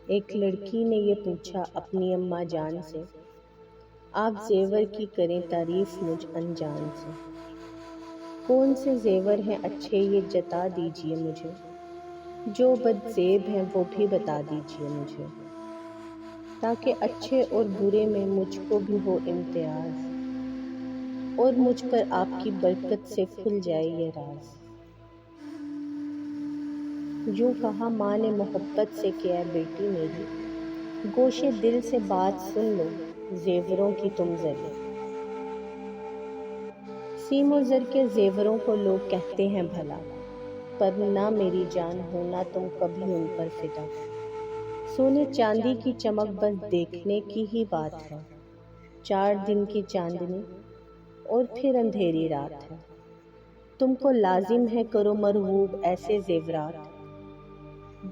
ایک لڑکی نے یہ پوچھا اپنی اماں جان سے، آپ زیور کی کریں تعریف مجھ انجان سے، کون سے زیور ہیں اچھے یہ جتا دیجئے مجھے، جو بد زیب ہیں وہ بھی بتا دیجئے مجھے، تاکہ اچھے اور برے میں مجھ کو بھی ہو امتیاز، اور مجھ پر آپ کی برکت سے کھل جائے یہ راز۔ یوں کہا ماں نے محبت سے کہ اے بیٹی میری، گوشے دل سے بات سن لو زیوروں کی تم ذرے۔ سیم و زر کے زیوروں کو لوگ کہتے ہیں بھلا، پر نہ میری جان ہونا تم کبھی ان پر فدا، سونے چاندی کی چمک بس دیکھنے کی ہی بات ہے، 4 دن کی چاندنی اور پھر اندھیری رات ہے، تم کو لازم ہے کرو مرغوب ایسے زیورات،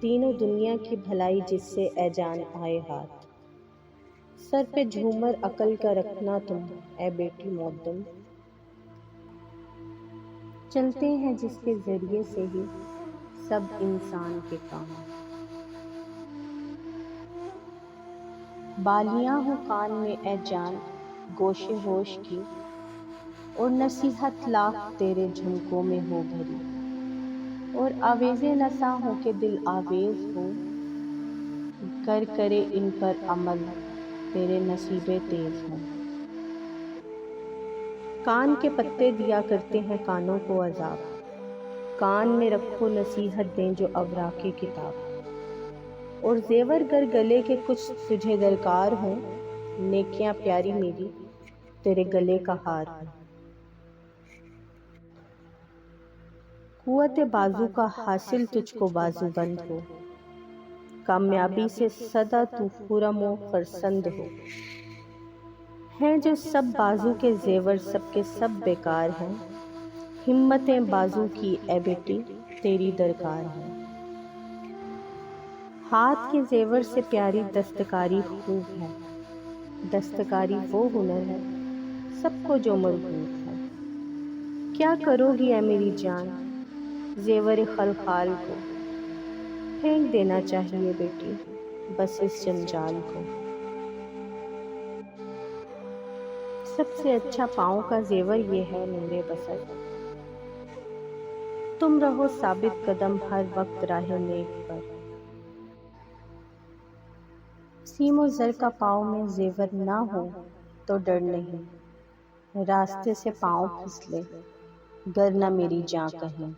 دین و دنیا کی بھلائی جس سے اے جان آئے ہاتھ، سر پہ جھومر عقل کا رکھنا تم اے بیٹی معدم، چلتے ہیں جس کے ذریعے سے ہی سب انسان کے کام، بالیاں ہوں کان میں اے جان گوشے ہوش کی، اور نصیحت لاکھ تیرے جھنکوں میں ہو بھری، اور آویز نساں ہوں کہ دل آویز ہو، گر کرے ان پر عمل تیرے نصیبے تیز ہوں، کان کے پتے دیا کرتے ہیں کانوں کو عذاب، کان میں رکھو نصیحت دیں جو اوراق کتاب، اور زیور گر گلے کے کچھ تجھے درکار ہوں، نیکیاں پیاری میری تیرے گلے کا ہار ہوں، قوت بازو کا حاصل تجھ کو بازو بند ہو، کامیابی سے سدا تو خرم و خرسند ہو، ہیں جو سب بازو کے زیور سب کے سب بیکار ہیں، ہمتیں بازو کی اے بیٹی تیری درکار ہیں، ہاتھ کے زیور سے پیاری دستکاری خوب ہے، دستکاری وہ ہنر ہے سب کو جو مرغوب ہے، کیا کرو گی اے میری جان زیور خلخال کو، پھینک دینا چاہیے بیٹی بس اس جنجال کو، سب سے اچھا پاؤں کا زیور یہ ہے نور بصر، تم رہو ثابت قدم ہر وقت راہ نیک پر، سیم و زر کا پاؤں میں زیور نہ ہو تو ڈر نہیں، راستے سے پاؤں پھسلے گر نہ میری جاں کہیں،